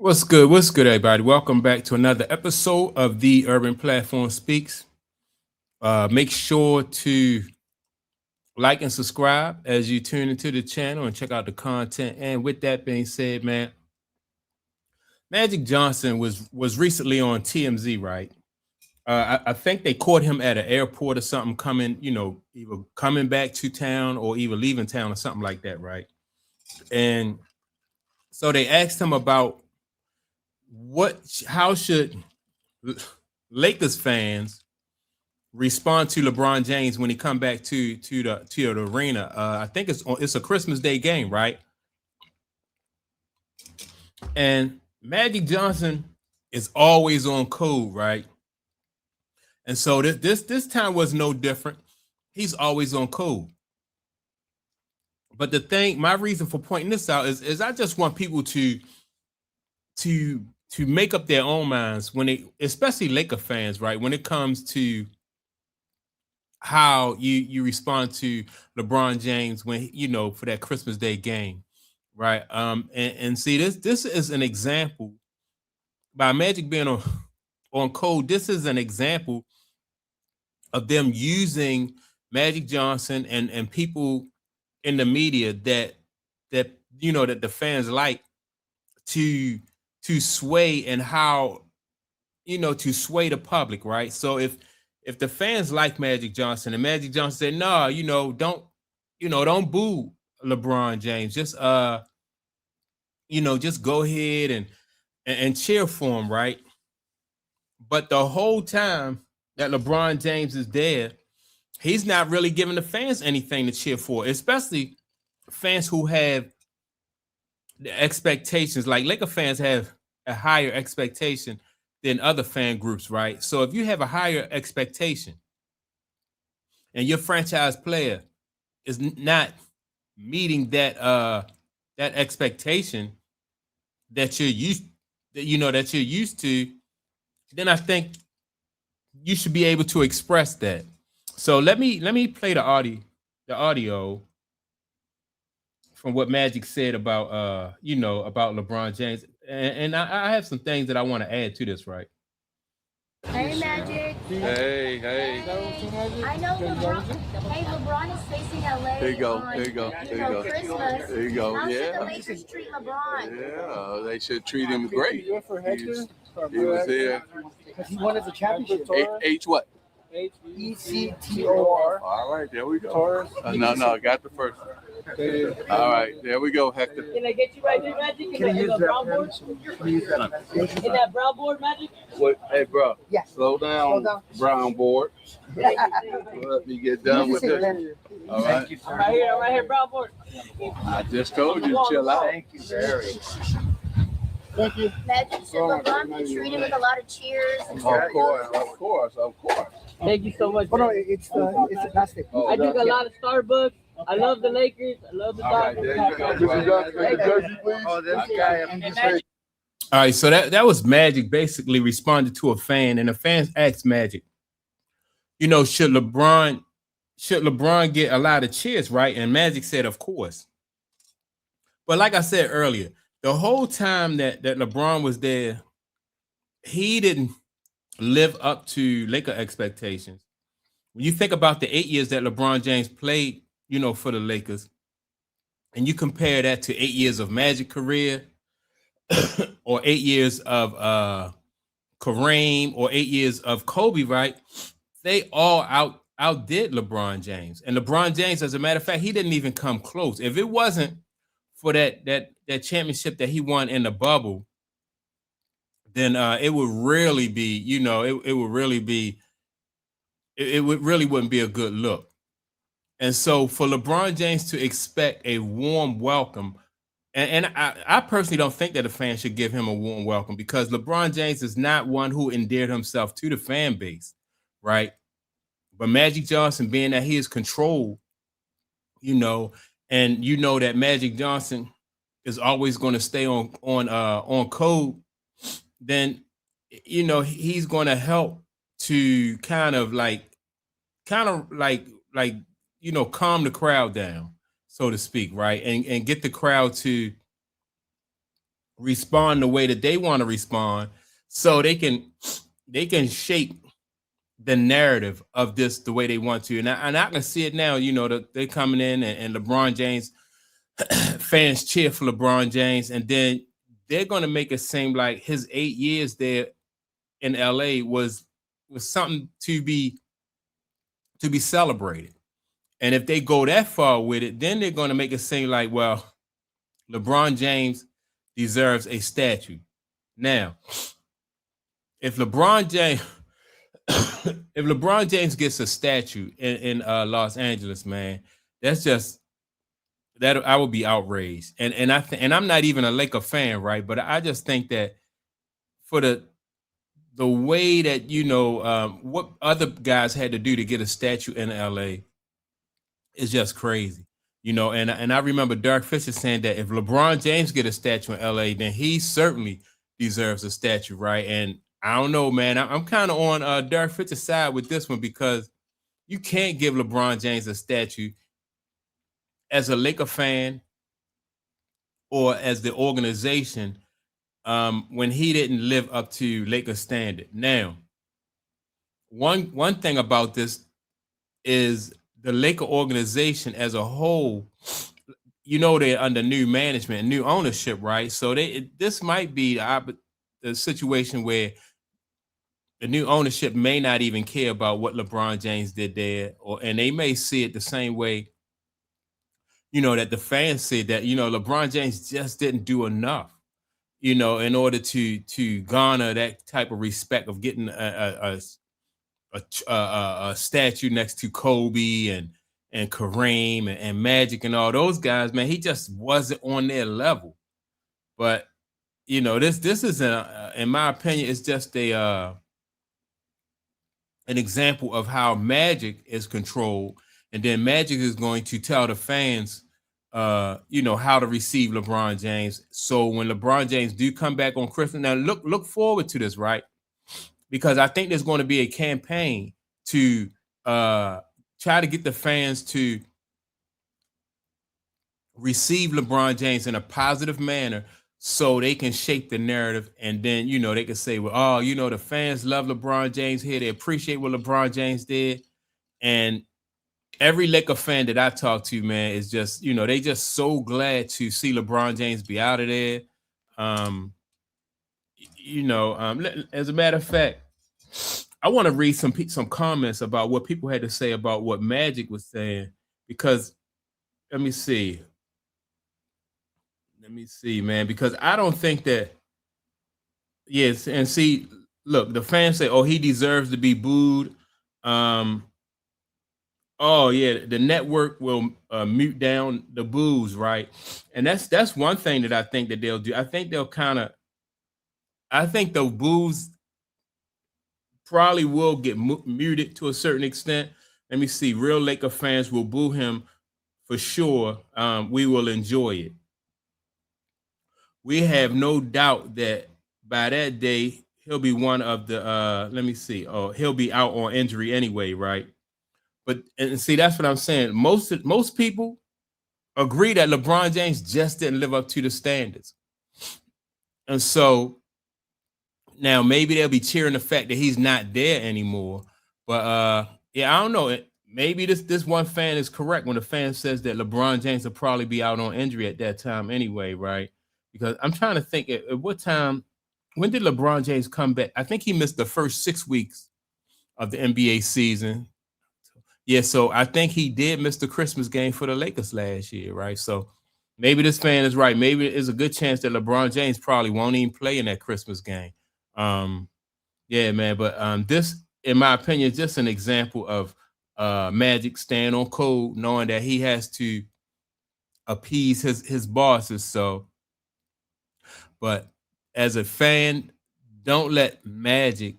What's good? What's good, everybody? Welcome back to another episode of the Urban Platform Speaks. Make sure to like and subscribe as you tune into the channel and check out the content. And with that being said, man, Magic Johnson was recently on TMZ, right? I think they caught him at an airport or something, coming, either coming back to town or either leaving town or something like that, right? And so they asked him about how should Lakers fans respond to LeBron James when he come back to the arena. I think it's a Christmas Day game, right? And Magic Johnson is always on code, right? And so this time was no different. He's always on code. But my reason for pointing this out is I just want people to make up their own minds when especially Laker fans, right? When it comes to how you respond to LeBron James when for that Christmas Day game, right? And see, this is an example by Magic being on code. This is an example of them using Magic Johnson and people in the media that that the fans like to sway, and how to sway the public, right? So if the fans like Magic Johnson and Magic Johnson said, no, don't boo LeBron James. Just just go ahead and cheer for him, right? But the whole time that LeBron James is there, he's not really giving the fans anything to cheer for, especially fans who have the expectations. Like Laker fans have a higher expectation than other fan groups, right? So if you have a higher expectation and your franchise player is not meeting that expectation that you're used to, then I think you should be able to express that. So let me play the audio from what Magic said about about LeBron James, and I have some things that I want to add to this, right? Hey, Magic. Hey. Hey. I know LeBron. Hey, LeBron is facing LA. There you go. On, There you go. There you go. Christmas. There you go. How should the Yeah. Lakers treat LeBron? Yeah. They should treat him great. You for Hector? He was there. Because he wanted the championship. H what? ECTOR. All right. There we go. Taurus. No. I got the first one. All right. There we go, Hector. Can I get you right there, Magic? Can you use that brown board? Can you use that? In that brown board, Magic? What? Hey, bro. Yeah. Slow down. Brown board. Let me get done with this. All right. I'm right here, brown board. I just told you, chill out. Thank you very. Thank you. Magic, should LeBron be treated with a lot of cheers? And Of course. Thank you so much. Oh no, it's the plastic. Oh, I drink a lot of Starbucks. I love the Lakers. I love the All right, Dodgers. there you go. Oh, this guy. All right, so that was Magic basically responded to a fan, and the fans asked Magic, should LeBron get a lot of cheers, right? And Magic said, of course. But like I said earlier, the whole time that LeBron was there, he didn't live up to Laker expectations. When you think about the 8 years that LeBron James played, for the Lakers, and you compare that to 8 years of Magic career, or 8 years of Kareem, or 8 years of Kobe, right? They all outdid LeBron James. And LeBron James, as a matter of fact, he didn't even come close. If it wasn't for that championship that he won in the bubble, then it would really be, it really wouldn't be a good look. And so for LeBron James to expect a warm welcome, and I personally don't think that the fans should give him a warm welcome, because LeBron James is not one who endeared himself to the fan base, right? But Magic Johnson, being that he is controlled, and that Magic Johnson is always going to stay on code, then he's going to help to kind of like calm the crowd down, so to speak, right? And get the crowd to respond the way that they want to respond, so they can shape the narrative of this the way they want to. And I can see it now. They're coming in, and LeBron James fans cheer for LeBron James, and then they're going to make it seem like his 8 years there in LA was something to be celebrated. And if they go that far with it, then they're going to make it seem like, well, LeBron James deserves a statue. Now, if LeBron James gets a statue in Los Angeles, man, that's just that I would be outraged. And I'm not even a Laker fan, right? But I just think that for the way that what other guys had to do to get a statue in LA is just crazy. And I remember Derek Fisher saying that if LeBron James get a statue in LA, then he certainly deserves a statue, right? And I don't know, man. I'm kind of on Derek Fisher's side with this one, because you can't give LeBron James a statue as a Laker fan or as the organization when he didn't live up to Laker standard. Now, one thing about this is the Laker organization as a whole, they're under new management and new ownership, right? So this might be the situation where the new ownership may not even care about what LeBron James did there, and they may see it the same way, that the fans said that, LeBron James just didn't do enough, in order to garner that type of respect of getting a statue next to Kobe and Kareem and Magic and all those guys. Man, he just wasn't on their level. But this is in my opinion, it's just an example of how Magic is controlled, and then Magic is going to tell the fans how to receive LeBron James. So when LeBron James do come back on Christmas, now look forward to this, right? Because I think there's going to be a campaign to try to get the fans to receive LeBron James in a positive manner, so they can shape the narrative. And then, they can say, well, the fans love LeBron James here. They appreciate what LeBron James did. And every Laker fan that I talk to, man, is just, they just so glad to see LeBron James be out of there. As a matter of fact, I want to read some comments about what people had to say about what Magic was saying, because let me see, man, because I don't think that, yes, and see, look, the fans say, oh, he deserves to be booed. Oh yeah, the network will mute down the boos, right? And that's one thing that I think that they'll do. I think the boos probably will get muted to a certain extent. Let me see. Real Laker fans will boo him for sure. We will enjoy it. We have no doubt that by that day he'll be one of the. Let me see. Oh, he'll be out on injury anyway, right? But and see, that's what I'm saying. Most people agree that LeBron James just didn't live up to the standards, and so now maybe they'll be cheering the fact that he's not there anymore. But yeah, I don't know. Maybe this one fan is correct when the fan says that LeBron James will probably be out on injury at that time anyway, right? Because I'm trying to think at what time. When did LeBron James come back? I think he missed the first 6 weeks of the NBA season. Yeah, so I think he did miss the Christmas game for the Lakers last year, right? So maybe this fan is right. Maybe there's a good chance that LeBron James probably won't even play in that Christmas game. Yeah, man. But this, in my opinion, is just an example of Magic staying on code, knowing that he has to appease his bosses. So, but as a fan, don't let Magic,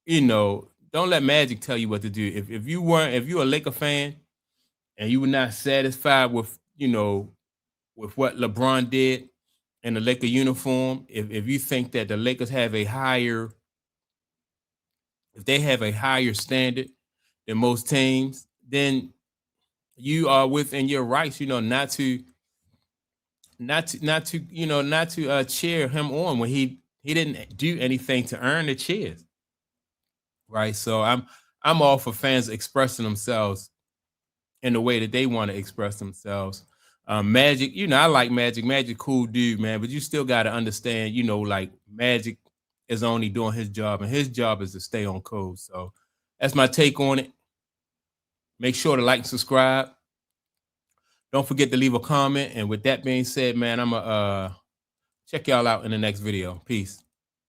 don't let Magic tell you what to do. If you're a Laker fan and you were not satisfied with, with what LeBron did in the Laker uniform, if you think that the Lakers have a higher standard than most teams, then you are within your rights, not to not to cheer him on when he didn't do anything to earn the cheers. Right. So I'm all for fans expressing themselves in the way that they want to express themselves. Magic, I like Magic. Magic, cool dude, man. But you still got to understand, like Magic is only doing his job, and his job is to stay on code. So that's my take on it. Make sure to like and subscribe. Don't forget to leave a comment. And with that being said, man, I'm going to check y'all out in the next video. Peace.